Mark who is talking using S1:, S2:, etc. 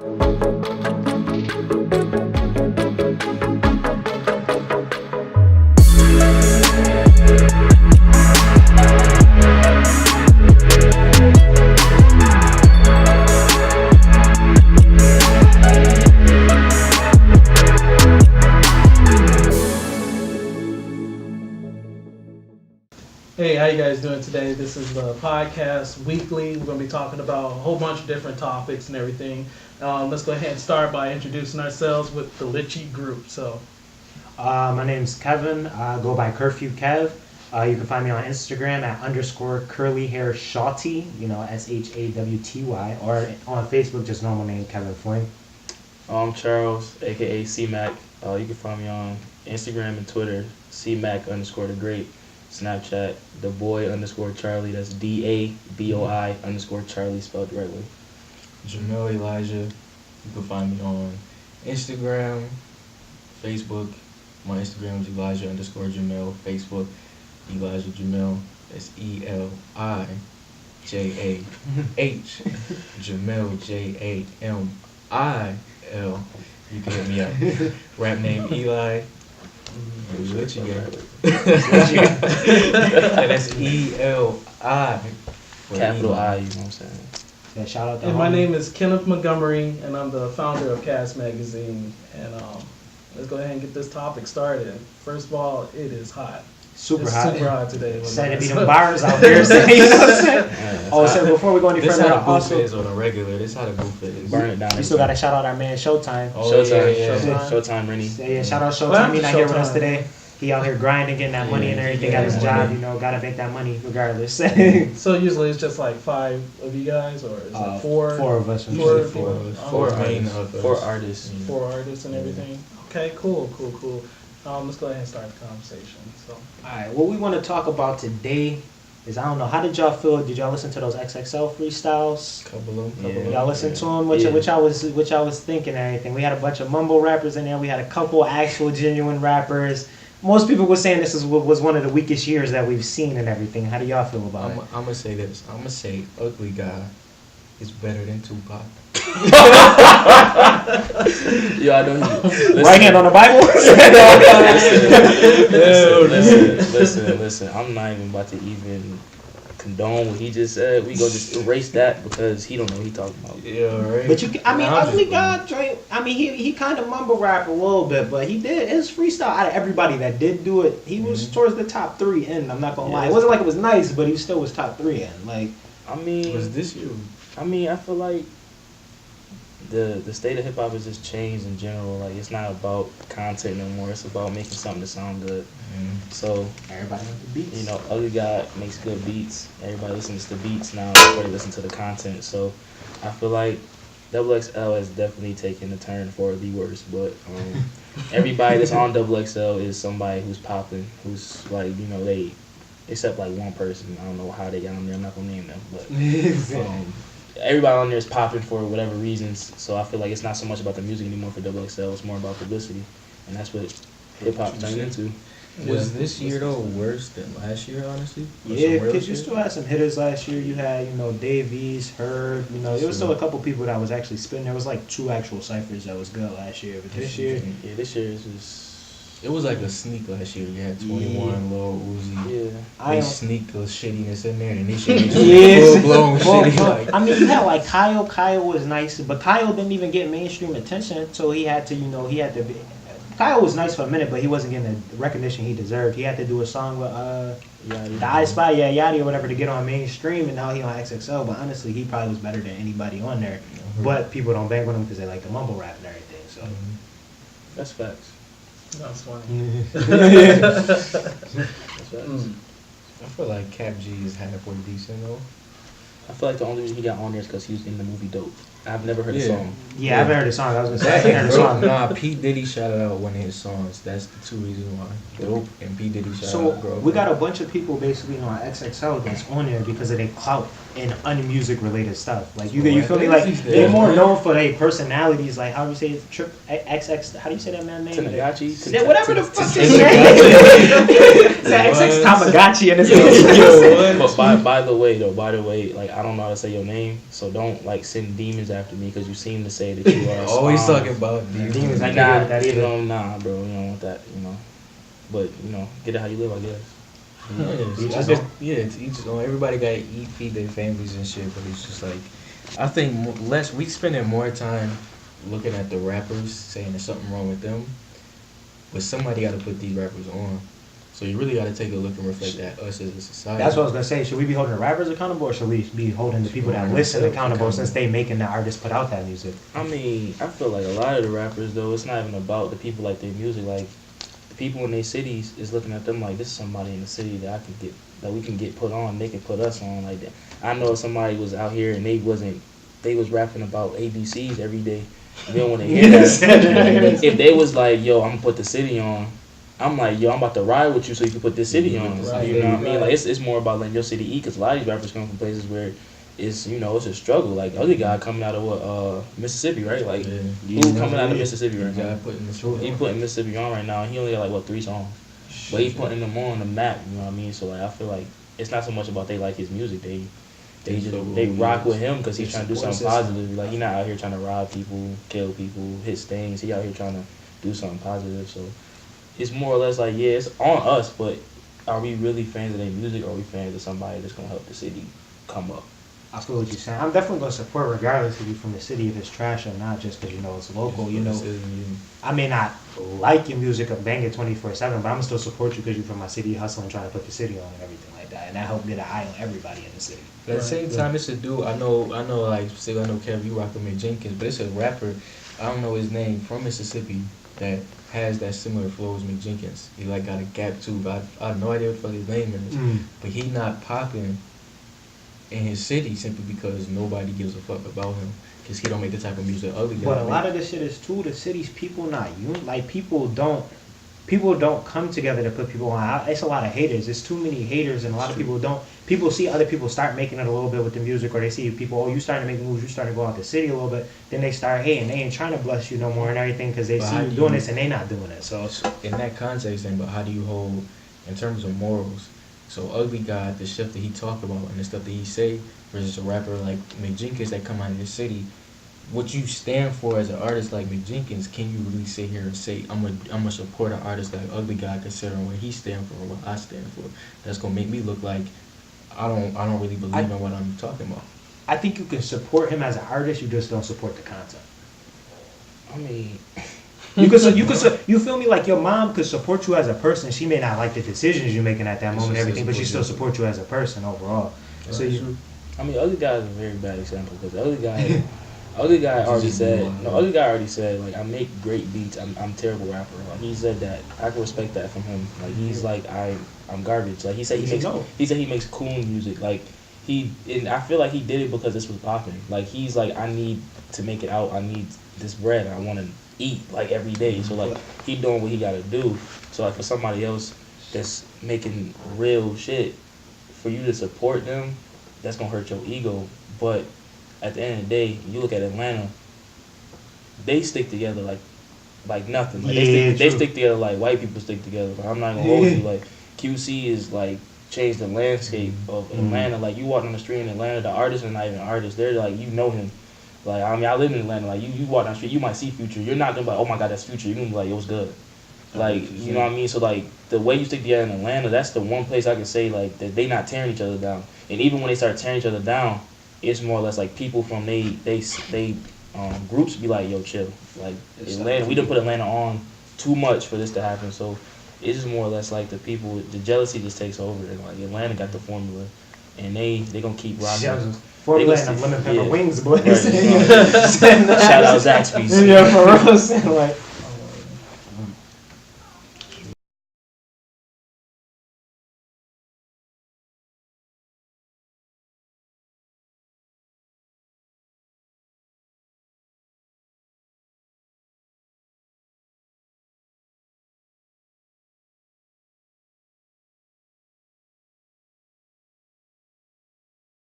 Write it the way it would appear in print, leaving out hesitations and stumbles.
S1: Hey, how you guys doing today? This is the podcast weekly. We're going to be talking about a whole bunch of different topics and everything. Let's go ahead and start by introducing ourselves with the Litchy group.
S2: My name's Kevin. I go by Curfew Kev. You can find me on Instagram at _curlyhairshawty, SHAWTY, or on Facebook, just normal name Kevin Fling.
S3: I'm Charles, aka C-Mac. You can find me on Instagram and Twitter, CMac_the-Great. Snapchat, _Charlie, that's DABOI_Charlie, spelled the right way.
S4: Jamel Elijah. You can find me on Instagram, Facebook. My Instagram is Elijah_Jamel. Facebook, Elijah Jamel. That's ELIJAH. Jamel JAMIL. You can hit me up. Rap name Eli. Litchy Gang. That's ELI.
S3: Capital I, you know what I'm saying?
S2: Yeah, shout out to
S1: And my name is Kenneth Montgomery, and I'm the founder of CAS Magazine. And let's go ahead and get this topic started. First of all, it is hot.
S2: Super
S1: It's
S2: hot.
S1: super hot today.
S2: Said to be them bars out there. So, you know what I'm saying? So before we go any
S4: This
S2: further,
S4: how the booth
S2: also,
S4: is on a regular. This how the booth is.
S3: Burn it down.
S2: we still got to shout out our man Showtime.
S3: Showtime, Rennie.
S2: Yeah, shout out
S1: Well,
S2: Showtime. He's not here with us
S1: Showtime.
S2: today. He out here grinding, getting that money and everything at his job. Gotta make that money regardless.
S1: So usually it's just like 5 of you guys, or is it 4?
S2: 4 of us.
S1: Four
S4: Four
S1: of us.
S4: Four
S1: main
S4: artists.
S3: Four artists.
S1: 4 artists and everything. Okay, cool. Let's go ahead and start the conversation. So,
S2: Alright, what we want to talk about today is, I don't know, how did y'all feel? Did y'all listen to those XXL freestyles?
S4: Couple of
S3: Yeah.
S4: them.
S2: Y'all listen to them? What y'all was thinking and everything? We had a bunch of mumble rappers in there. We had a couple actual genuine rappers. Most people were saying this was one of the weakest years that we've seen and everything. How do y'all feel about it?
S4: I'm gonna say this. I'm gonna say Ugly Guy is better than Tupac.
S3: Yo, I know you.
S2: Right hand on the Bible?
S3: Listen. I'm not even about to even condone what he just said. We go just erase that because he don't know what he talking about.
S4: Yeah, right.
S2: But Ugly Guy, he kind of mumble rap a little bit, but he did his freestyle. Out of everybody that did do it, he was towards the top 3 in. I'm not gonna lie. It wasn't like it was nice, but he still was top 3 in. Like,
S4: was this you?
S3: I feel like the state of hip hop has just changed in general. Like, it's not about content no more. It's about making something to sound good. So
S2: everybody wants the beats.
S3: Ugly Guy makes good beats. Everybody listens to beats now before they listen to the content. So I feel like XXL has definitely taken a turn for the worse. But everybody that's on XXL is somebody who's popping, who's like, they, except like one person. I don't know how they got on there. I'm not gonna name them, but everybody on there is popping for whatever reasons. So I feel like it's not so much about the music anymore for XXL. It's more about publicity, and that's what hip hop turned into.
S4: Was this year though worse than last year, honestly?
S2: Yeah, because you still had some hitters last year. You had, Dave East, Herb. There was still a couple people that was actually spitting. There was like 2 actual ciphers that was good last year. But this year,
S3: this year is just.
S4: It was like a sneak last year. You had 21, Lil Uzi.
S3: Yeah.
S4: They sneak the shittiness in there, and this shit was full-blown shitty. Like.
S2: You had like Kyle. Kyle was nice, but Kyle didn't even get mainstream attention until he had to, be. Kyle was nice for a minute, but he wasn't getting the recognition he deserved. He had to do a song with the I Spy, Yachty or whatever to get on mainstream, and now he on XXL. But honestly, he probably was better than anybody on there. But people don't bang with him because they like the mumble rap and everything. So
S3: that's facts.
S1: that's funny.
S3: That's facts.
S4: I feel like Cap G is halfway decent though.
S3: I feel like the only reason he got on there is because he was in the movie Dope. I've never heard the song.
S2: Yeah, I haven't heard the song. I was gonna say I haven't heard the song.
S4: Nah, P Diddy shouted out one of his songs. That's the 2 reasons why. Dope and P Diddy shouted out.
S2: So we got a bunch of people basically on XXL that's on there because of their clout and unmusic related stuff. Like you feel me? Like they're more known for their personalities. Like how do you say it? Trip XX? How do you say that man's name?
S3: Tamagotchi.
S2: Yeah, whatever the fuck his name. It's XX Tamagotchi and it's
S3: But by the way, like I don't know how to say your name, so don't like send demons after me because you seem to say that you are
S4: Always
S3: spawn.
S4: talking about these.
S2: Demons, I
S3: Nah,
S2: can't get that
S3: you
S2: either.
S3: know, nah, bro, you don't want that, you know. But get it how you live, I guess.
S4: It's each his own. Everybody got to eat, feed their families and shit. But it's just like, I think we spending more time looking at the rappers, saying there's something wrong with them. But somebody got to put these rappers on. So you really got to take a look and reflect at us as a society.
S2: That's what I was gonna say. Should we be holding the rappers accountable, or should we be holding the people that listen accountable since they making the artists put out that music?
S3: I mean, I feel like a lot of the rappers though, it's not even about the people like their music. Like the people in their cities is looking at them like this is somebody in the city that we can get put on. They can put us on like that. I know if somebody was out here and they was rapping about ABCs every day. They don't want to hear that. If they was like, yo, I'm gonna put the city on. I'm like, yo, I'm about to ride with you so you can put this city on.
S4: Right.
S3: You know what I mean? Like, it's more about letting your city eat because a lot of these rappers come from places where it's, it's a struggle. Like, other guy coming out of Mississippi, right? Like, who coming out of Mississippi right now? He putting Mississippi on right now. He only got, 3 songs. But he putting them on the map, you know what I mean? So, like, I feel like it's not so much about they like his music. They rock with him because he's trying to do something positive. Like, he's not out here trying to rob people, kill people, hit things. He out here trying to do something positive, so... It's more or less like, yeah, it's on us, but are we really fans of their music or are we fans of somebody that's going to help the city come up?
S2: I feel what you're saying. I'm definitely going to support regardless if you're from the city, if it's trash or not, just because, it's local, I may not like your music or bang it 24/7, but I'm going to still support you because you're from my city, hustling, trying to put the city on and everything like that. And that helped get an eye on everybody in the city.
S4: But at the same time, it's a dude. I know. Like, say I know Kev, you rock with Mick Jenkins, but it's a rapper. I don't know his name from Mississippi that has that similar flow as Mick Jenkins. He got a gap too, but I have no idea what the fuck his name is. But he not popping in his city simply because nobody gives a fuck about him because he don't make the type of music ugly guy.
S2: But a lot of this shit is too the city's people not people don't come together to put people on. It's a lot of haters. There's too many haters, and a lot of people don't. People see other people start making it a little bit with the music, or they see people, you starting to make moves, you starting to go out the city a little bit. Then they start hating. They ain't trying to bless you no more and everything because they see you doing this and they not doing it. So
S4: in that context, then, but how do you hold in terms of morals? So Ugly God, the stuff that he talk about and the stuff that he say, versus a rapper like Mick Jenkins that come out of his city. What you stand for as an artist like Mick Jenkins, can you really sit here and say, I'm a support an artist like Ugly God considering what he stand for and what I stand for? That's gonna make me look like I don't really believe in what I'm talking about.
S2: I think you can support him as an artist, you just don't support the content.
S3: I mean,
S2: you feel me? Like your mom could support you as a person. She may not like the decisions you're making at that moment and everything, but she still supports you as a person overall.
S4: Right.
S2: So
S3: Other Guy is a very bad example because Other Guy already said, like, I make great beats. I'm terrible rapper. Like, he said that. I can respect that from him. Like, he's like, I'm garbage. Like, he said he makes cool music. Like, and I feel like he did it because this was popping. Like, he's like, I need to make it out. I need this bread. I want to eat, like, every day. So, like, he doing what he got to do. So, like, for somebody else that's making real shit, for you to support them, that's going to hurt your ego. But at the end of the day, you look at Atlanta, they stick together like nothing. Like, they stick together like white people stick together. But I'm not gonna hold you. Like, QC is like changed the landscape of Atlanta. Like, you walk down the street in Atlanta, the artists are not even artists. They're like, you know him. Like, I mean, I live in Atlanta. Like, you walk down the street, you might see Future. You're not gonna be like, oh my God, that's Future. You're gonna be like, it was good. Like, you know what I mean? So, like, the way you stick together in Atlanta, that's the one place I can say, like, that they not tearing each other down. And even when they start tearing each other down, it's more or less like people from they groups be like, yo, chill. Like, Atlanta, we didn't put Atlanta on too much for this to happen. So it's just more or less like the jealousy just takes over. And like, Atlanta got the formula, and they gonna keep rocking.
S2: Formula and lemon pepper wings, boys.
S3: Right, shout out Zaxby's.
S2: Yeah, for real. Like,